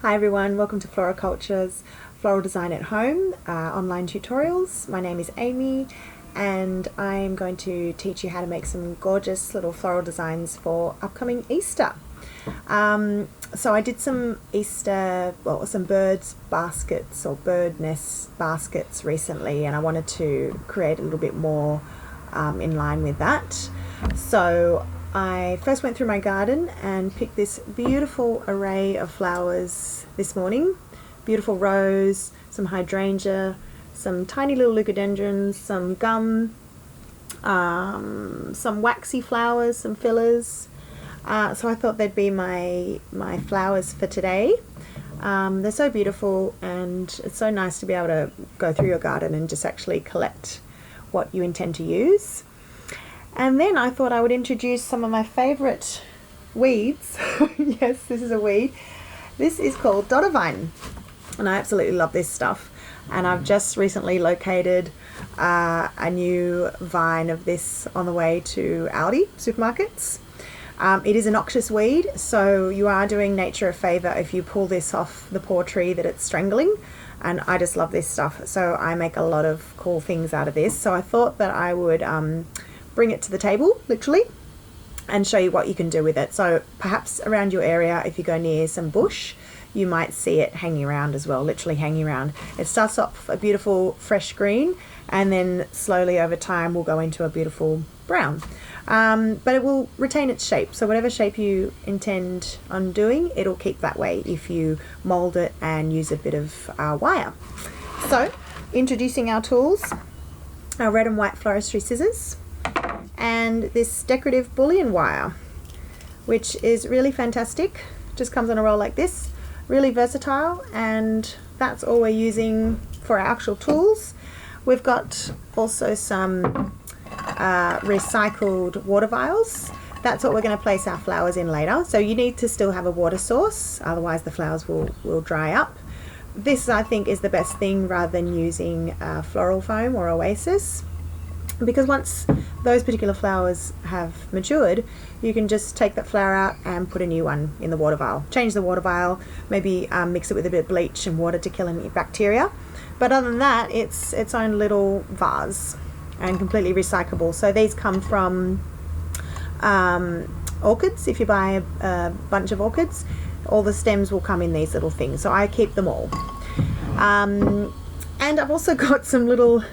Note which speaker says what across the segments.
Speaker 1: Hi everyone, welcome to Floriculture's Floral Design at Home online tutorials. My name is Amy and I'm going to teach you how to make some gorgeous little floral designs for upcoming Easter. So I did some some birds baskets or bird nest baskets recently, and I wanted to create a little bit more in line with that. So I first went through my garden and picked this beautiful array of flowers this morning. Beautiful rose, some hydrangea, some tiny little leucadendrons, some gum, some waxy flowers, some fillers. So I thought they'd be my flowers for today. They're so beautiful, and it's so nice to be able to go through your garden and just actually collect what you intend to use. And then I thought I would introduce some of my favourite weeds. Yes, this is a weed. This is called Dodder Vine, and I absolutely love this stuff. And I've just recently located a new vine of this on the way to Aldi supermarkets. It is a noxious weed, so you are doing nature a favour if you pull this off the poor tree that it's strangling. And I just love this stuff, so I make a lot of cool things out of this. So I thought that I would bring it to the table, literally, and show you what you can do with it. So perhaps around your area, if you go near some bush, you might see it hanging around as well, literally hanging around. It starts off a beautiful fresh green, and then slowly over time will go into a beautiful brown. But it will retain its shape, so whatever shape you intend on doing, it'll keep that way if you mold it and use a bit of wire. So introducing our tools, our red and white floristry scissors, and this decorative bullion wire, which is really fantastic. Just comes on a roll like this, really versatile, and that's all we're using for our actual tools. We've got also some recycled water vials. That's what we're going to place our flowers in later. So you need to still have a water source, otherwise the flowers will dry up. This, I think, is the best thing rather than using floral foam or oasis, because once those particular flowers have matured, you can just take that flower out and put a new one in the water vial. Change the water vial, maybe mix it with a bit of bleach and water to kill any bacteria. But other than that, it's its own little vase and completely recyclable. So these come from orchids. If you buy a bunch of orchids, all the stems will come in these little things. So I keep them all. And I've also got some little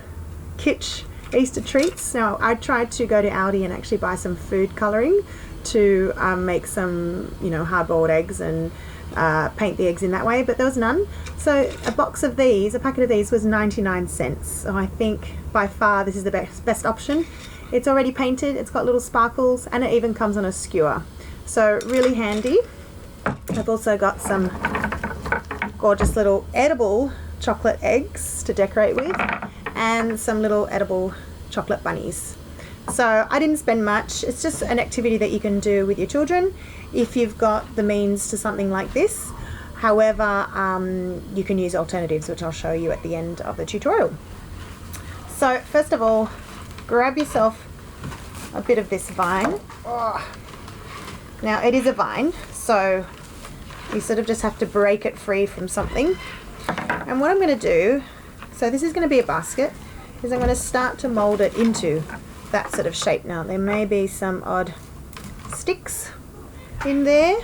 Speaker 1: kitsch Easter treats. Now I tried to go to Aldi and actually buy some food colouring to make some, hard-boiled eggs and paint the eggs in that way, but there was none. So a packet of these was 99 cents. So I think by far this is the best option. It's already painted, it's got little sparkles, and it even comes on a skewer. So really handy. I've also got some gorgeous little edible chocolate eggs to decorate with, and some little edible chocolate bunnies. So I didn't spend much. It's just an activity that you can do with your children if you've got the means to something like this. However, you can use alternatives, which I'll show you at the end of the tutorial. So first of all, grab yourself a bit of this vine. Now it is a vine, so you sort of just have to break it free from something. And what I'm going to do, so this is going to be a basket, is I'm going to start to mold it into that sort of shape. Now there may be some odd sticks in there.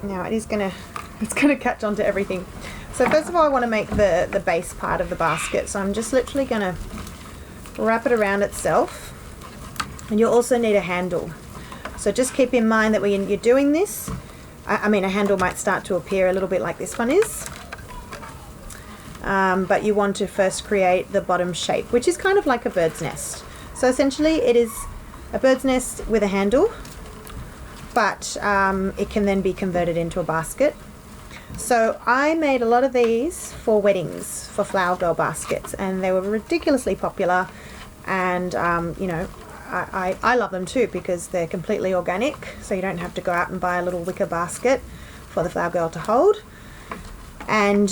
Speaker 1: Now it's going to catch onto everything. So first of all, I want to make the base part of the basket. So I'm just literally going to wrap it around itself. And you'll also need a handle. So just keep in mind that when you're doing this, a handle might start to appear a little bit like this one is. But you want to first create the bottom shape, which is kind of like a bird's nest. So essentially it is a bird's nest with a handle, but it can then be converted into a basket. So I made a lot of these for weddings, for flower girl baskets, and they were ridiculously popular. And I love them too, because they're completely organic, so you don't have to go out and buy a little wicker basket for the flower girl to hold. And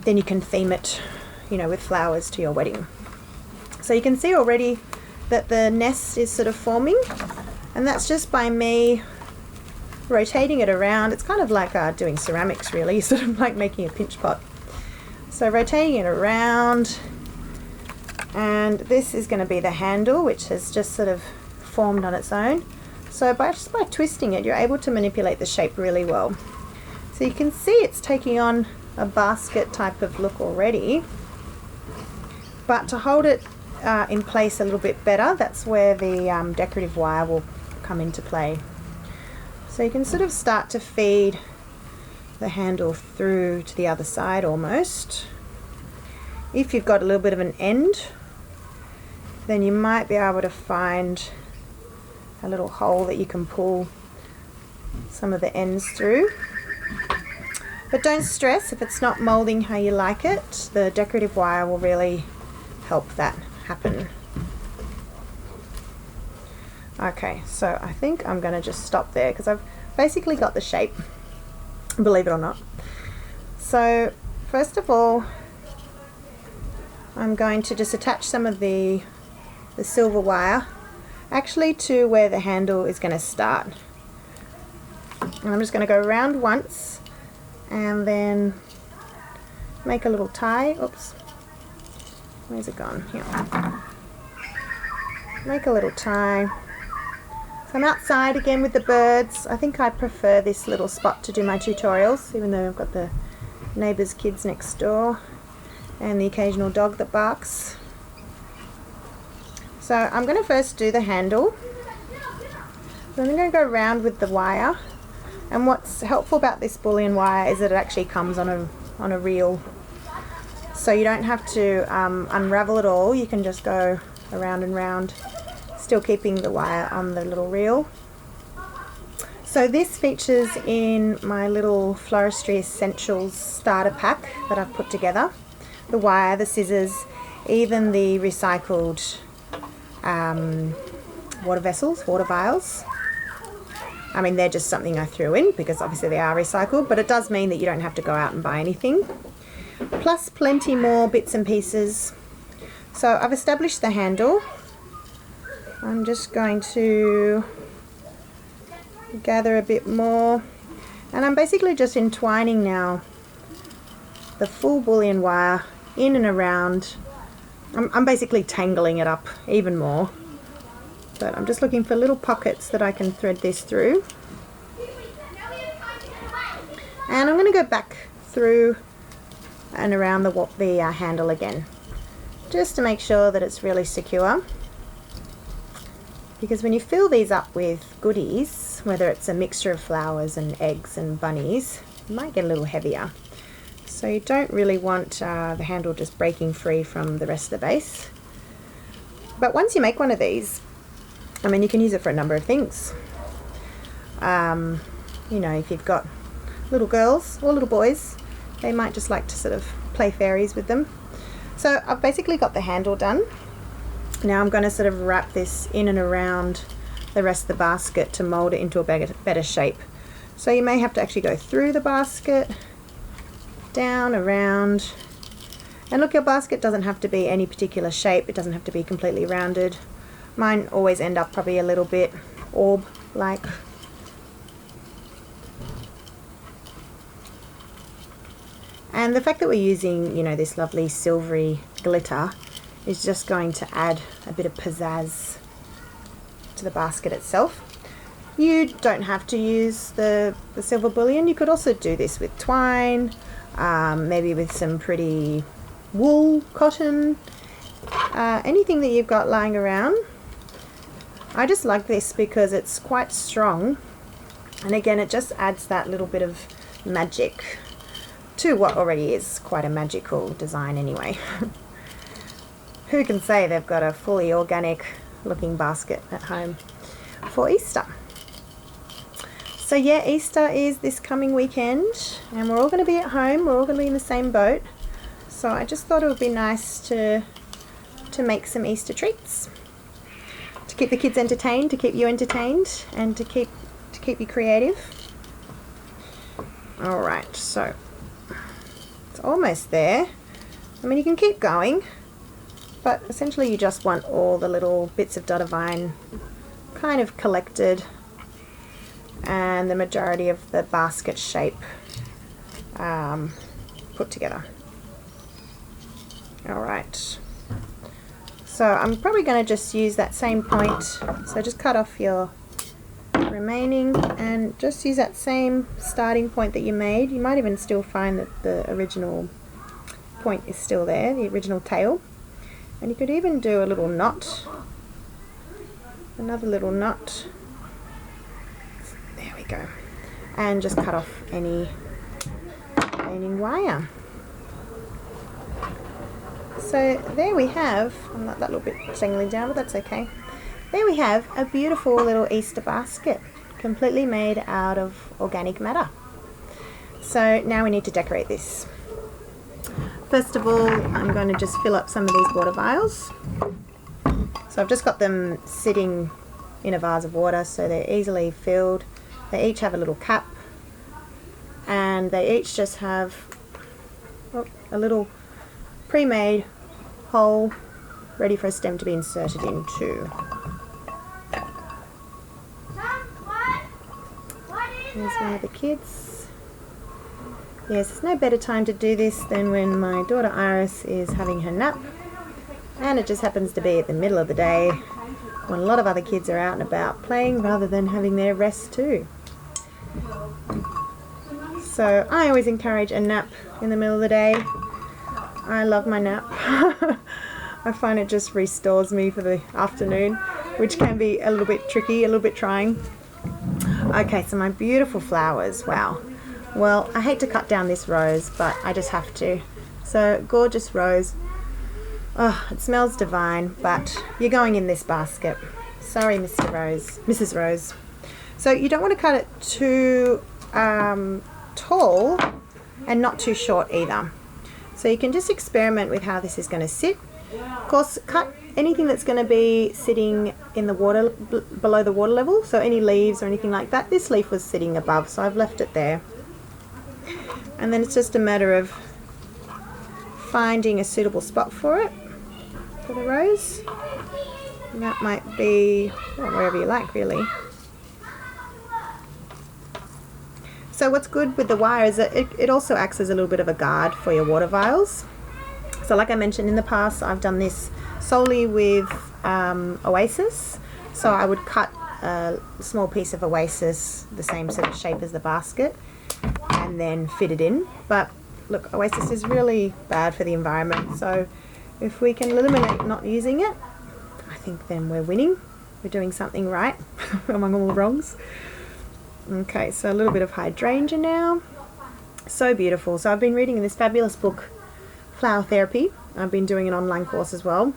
Speaker 1: then you can theme it, with flowers to your wedding. So you can see already that the nest is sort of forming, and that's just by me rotating it around. It's kind of like doing ceramics really, sort of like making a pinch pot. So rotating it around, and this is going to be the handle, which has just sort of formed on its own. So just by twisting it, you're able to manipulate the shape really well. So you can see it's taking on a basket type of look already, but to hold it in place a little bit better, that's where the decorative wire will come into play. So you can sort of start to feed the handle through to the other side almost. If you've got a little bit of an end, then you might be able to find a little hole that you can pull some of the ends through. But don't stress if it's not molding how you like it. The decorative wire will really help that happen. Okay, so I think I'm going to just stop there because I've basically got the shape, believe it or not. So first of all, I'm going to just attach some of the silver wire actually to where the handle is going to start. And I'm just going to go around once and then make a little tie. Oops, where's it gone? Here. Make a little tie. So I'm outside again with the birds. I think I prefer this little spot to do my tutorials, even though I've got the neighbours' kids next door and the occasional dog that barks. So I'm going to first do the handle. Then I'm going to go around with the wire. And what's helpful about this bullion wire is that it actually comes on a reel. So you don't have to unravel it all. You can just go around and round, still keeping the wire on the little reel. So this features in my little Floristry Essentials starter pack that I've put together. The wire, the scissors, even the recycled water vessels, water vials. I mean, they're just something I threw in because obviously they are recycled, but it does mean that you don't have to go out and buy anything. Plus plenty more bits and pieces. So I've established the handle. I'm just going to gather a bit more, and I'm basically just entwining now the full bullion wire in and around. I'm basically tangling it up even more, but I'm just looking for little pockets that I can thread this through. And I'm going to go back through and around the handle again, just to make sure that it's really secure. Because when you fill these up with goodies, whether it's a mixture of flowers and eggs and bunnies, it might get a little heavier. So you don't really want the handle just breaking free from the rest of the base. But once you make one of these, I mean, you can use it for a number of things. You know, if you've got little girls or little boys, they might just like to sort of play fairies with them. So I've basically got the handle done. Now I'm going to sort of wrap this in and around the rest of the basket to mold it into a better shape. So you may have to actually go through the basket, down, around. And look, your basket doesn't have to be any particular shape. It doesn't have to be completely rounded. Mine always end up probably a little bit orb-like. And the fact that we're using, you know, this lovely silvery glitter is just going to add a bit of pizzazz to the basket itself. You don't have to use the silver bullion. You could also do this with twine, maybe with some pretty wool, cotton, anything that you've got lying around. I just like this because it's quite strong, and again it just adds that little bit of magic to what already is quite a magical design anyway. Who can say they've got a fully organic looking basket at home for Easter? So yeah, Easter is this coming weekend and we're all going to be at home, we're all going to be in the same boat. So I just thought it would be nice to make some Easter treats, to keep the kids entertained, to keep you entertained, and to keep you creative. Alright, so it's almost there. I mean, you can keep going, but essentially you just want all the little bits of Dodder Vine kind of collected and the majority of the basket shape put together. Alright, so I'm probably going to just use that same point, so just cut off your remaining and just use that same starting point that you made. You might even still find that the original point is still there, the original tail, and you could even do a little knot, another little knot, there we go, and just cut off any remaining wire. So there we have, I'm not that little bit dangling down, but that's okay. There we have a beautiful little Easter basket, completely made out of organic matter. So now we need to decorate this. First of all, I'm going to just fill up some of these water vials. So I've just got them sitting in a vase of water, so they're easily filled. They each have a little cap, and they each just have a little pre-made hole ready for a stem to be inserted into. Here's one of the kids. Yes, there's no better time to do this than when my daughter Iris is having her nap, and it just happens to be at the middle of the day when a lot of other kids are out and about playing rather than having their rest too. So I always encourage a nap in the middle of the day. I love my nap. I find it just restores me for the afternoon, which can be a little bit tricky, a little bit trying. Okay, so my beautiful flowers, wow. Well, I hate to cut down this rose, but I just have to. So, gorgeous rose. Oh, it smells divine, but you're going in this basket. Sorry, Mr. Rose, Mrs. Rose. So you don't want to cut it too tall and not too short either. So you can just experiment with how this is going to sit. Of course, cut anything that's going to be sitting in the water, below the water level, so any leaves or anything like that. This leaf was sitting above, so I've left it there. And then it's just a matter of finding a suitable spot for it, for the rose. And that might be wherever you like, really. So what's good with the wire is that it also acts as a little bit of a guard for your water vials. So like I mentioned in the past, I've done this solely with Oasis. So I would cut a small piece of Oasis, the same sort of shape as the basket, and then fit it in. But look, Oasis is really bad for the environment. So if we can eliminate not using it, I think then we're winning. We're doing something right among all the wrongs. Okay, so a little bit of hydrangea now. So beautiful. So I've been reading this fabulous book, Flower Therapy. I've been doing an online course as well.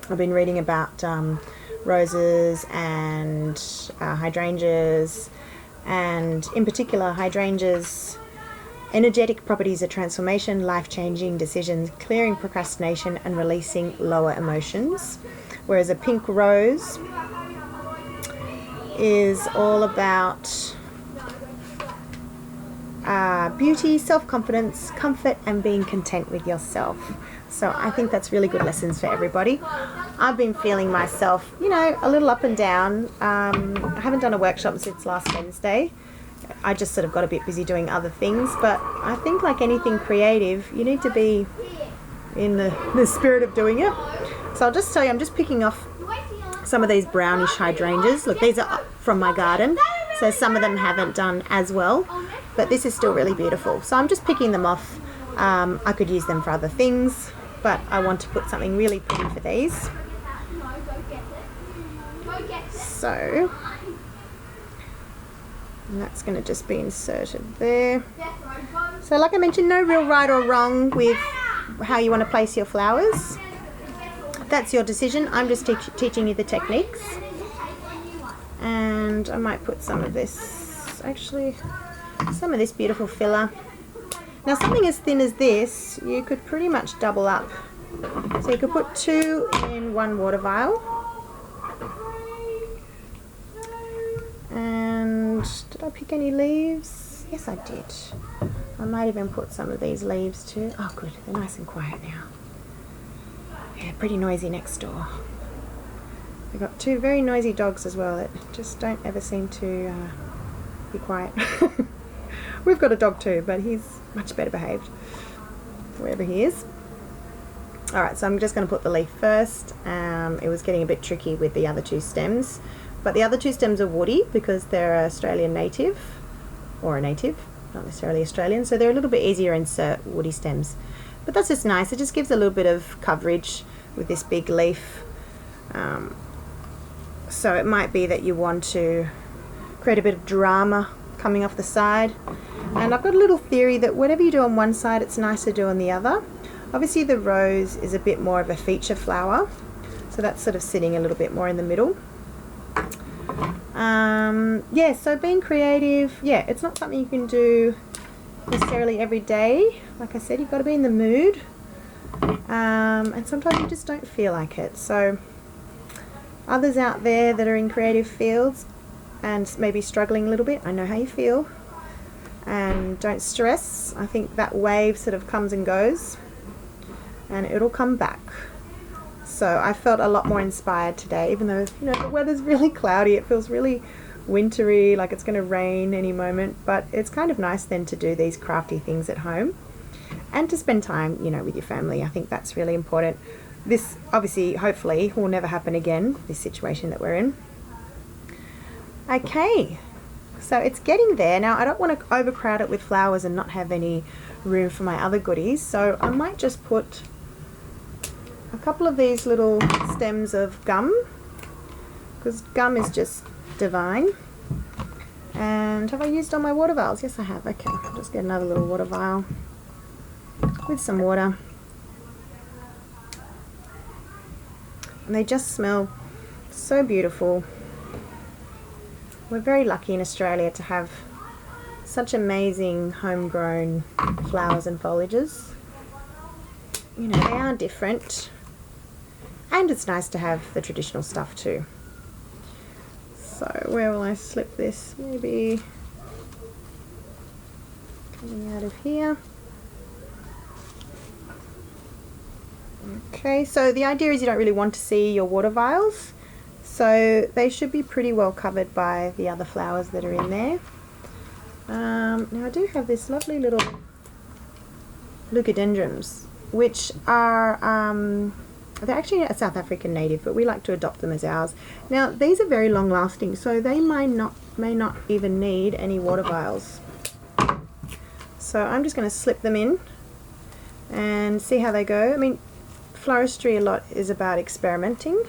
Speaker 1: I've been reading about roses and hydrangeas, and in particular hydrangeas, energetic properties of transformation, life-changing decisions, clearing procrastination and releasing lower emotions. Whereas a pink rose is all about beauty, self-confidence, comfort and being content with yourself. So I think that's really good lessons for everybody. I've been feeling myself, you know, a little up and down. I haven't done a workshop since last Wednesday. I just sort of got a bit busy doing other things, but I think like anything creative, you need to be in the spirit of doing it. So I'll just tell you, I'm just picking off some of these brownish hydrangeas. Look, these are from my garden, so some of them haven't done as well, but this is still really beautiful. So I'm just picking them off. I could use them for other things, but I want to put something really pretty for these. So, and that's going to just be inserted there. So like I mentioned, no real right or wrong with how you want to place your flowers. That's your decision. I'm just teaching you the techniques. And I might put some of this, actually, some of this beautiful filler. Now something as thin as this, you could pretty much double up. So you could put 2 in one water vial. And did I pick any leaves? Yes, I did. I might even put some of these leaves too. Oh good, they're nice and quiet now. Yeah, pretty noisy next door. We've got 2 very noisy dogs as well that just don't ever seem to be quiet. We've got a dog too, but he's much better behaved wherever he is. Alright, so I'm just going to put the leaf first. It was getting a bit tricky with the other two stems, but the other two stems are woody because they're Australian native, or a native, not necessarily Australian, so they're a little bit easier to insert woody stems. But that's just nice, it just gives a little bit of coverage with this big leaf. So it might be that you want to create a bit of drama coming off the side. And I've got a little theory that whatever you do on one side, it's nice to do on the other. Obviously the rose is a bit more of a feature flower, so that's sort of sitting a little bit more in the middle. Yeah, so being creative, yeah, it's not something you can do necessarily every day. Like I said, you've got to be in the mood, and sometimes you just don't feel like it. So others out there that are in creative fields and maybe struggling a little bit, I know how you feel, and don't stress. I think that wave sort of comes and goes and it'll come back. So I felt a lot more inspired today, even though, you know, the weather's really cloudy. It feels really wintry, like it's going to rain any moment, but it's kind of nice then to do these crafty things at home and to spend time, you know, with your family. I think that's really important. This obviously, hopefully, will never happen again, this situation that we're in. Okay, so it's getting there. Now I don't want to overcrowd it with flowers and not have any room for my other goodies, so I might just put a couple of these little stems of gum, because gum is just divine. And have I used all my water vials? Yes, I have. Okay, I'll just get another little water vial with some water. And they just smell so beautiful. We're very lucky in Australia to have such amazing homegrown flowers and foliages. You know, they are different, and it's nice to have the traditional stuff too. So where will I slip this? Maybe coming out of here. Okay, so the idea is you don't really want to see your water vials, so they should be pretty well covered by the other flowers that are in there. Now I do have this lovely little leucadendrums, which are they're actually a South African native, but we like to adopt them as ours. Now these are very long lasting, so they may not even need any water vials. So I'm just going to slip them in and see how they go. I mean, floristry a lot is about experimenting,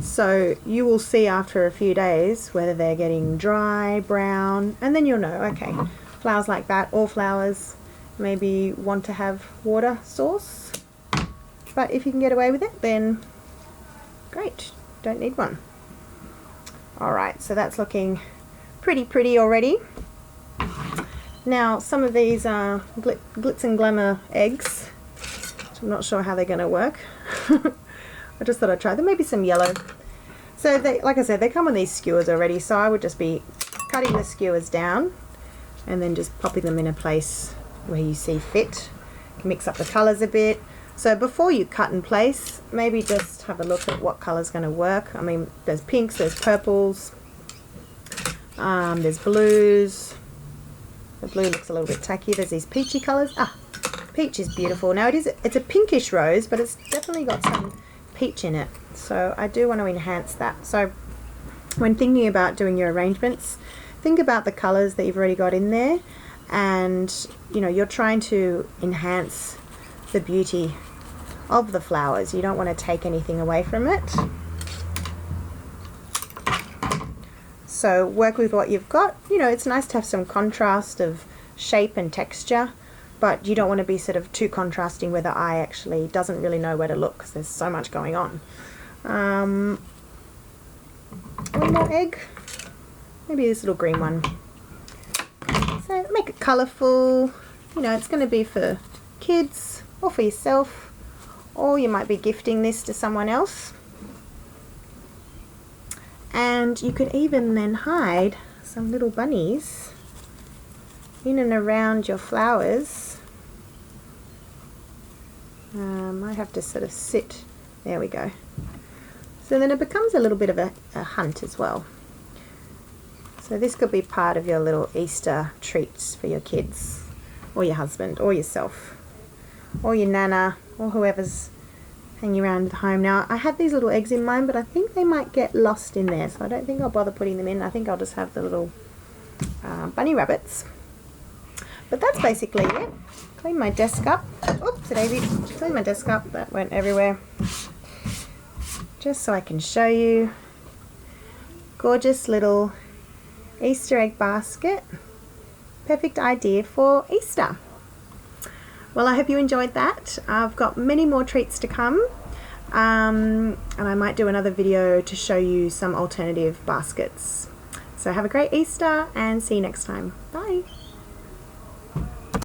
Speaker 1: so you will see after a few days whether they're getting dry, brown, and then you'll know, okay, flowers like that, all flowers maybe want to have water source, but if you can get away with it, then great, don't need one. Alright, so that's looking pretty already. Now some of these are glitz and glamour eggs, which I'm not sure how they're going to work. I just thought I'd try them. Maybe some yellow. So they, like I said, they come on these skewers already, so I would just be cutting the skewers down and then just popping them in a place where you see fit. Mix up the colours a bit. So before you cut and place, maybe just have a look at what colour's going to work. I mean, there's pinks, there's purples, there's blues. The blue looks a little bit tacky. There's these peachy colours. Ah, peach is beautiful. Now it's a pinkish rose, but it's definitely got some peach in it, so I do want to enhance that. So when thinking about doing your arrangements, think about the colors that you've already got in there, and you know, you're trying to enhance the beauty of the flowers. You don't want to take anything away from it, so work with what you've got. You know, it's nice to have some contrast of shape and texture, but you don't want to be sort of too contrasting where the eye actually doesn't really know where to look, because there's so much going on. One more egg, maybe this little green one. So make it colourful. You know, it's going to be for kids or for yourself, or you might be gifting this to someone else. And you could even then hide some little bunnies in and around your flowers. Might have to sort of sit, there we go. So then it becomes a little bit of a hunt as well. So this could be part of your little Easter treats for your kids, or your husband, or yourself, or your nana, or whoever's hanging around the home. Now, I had these little eggs in mine, but I think they might get lost in there, so I don't think I'll bother putting them in. I think I'll just have the little bunny rabbits. But that's basically it. Clean my desk up. Oops, Daisy. Clean my desk up. That went everywhere. Just so I can show you. Gorgeous little Easter egg basket. Perfect idea for Easter. Well, I hope you enjoyed that. I've got many more treats to come. And I might do another video to show you some alternative baskets. So have a great Easter and see you next time. Bye.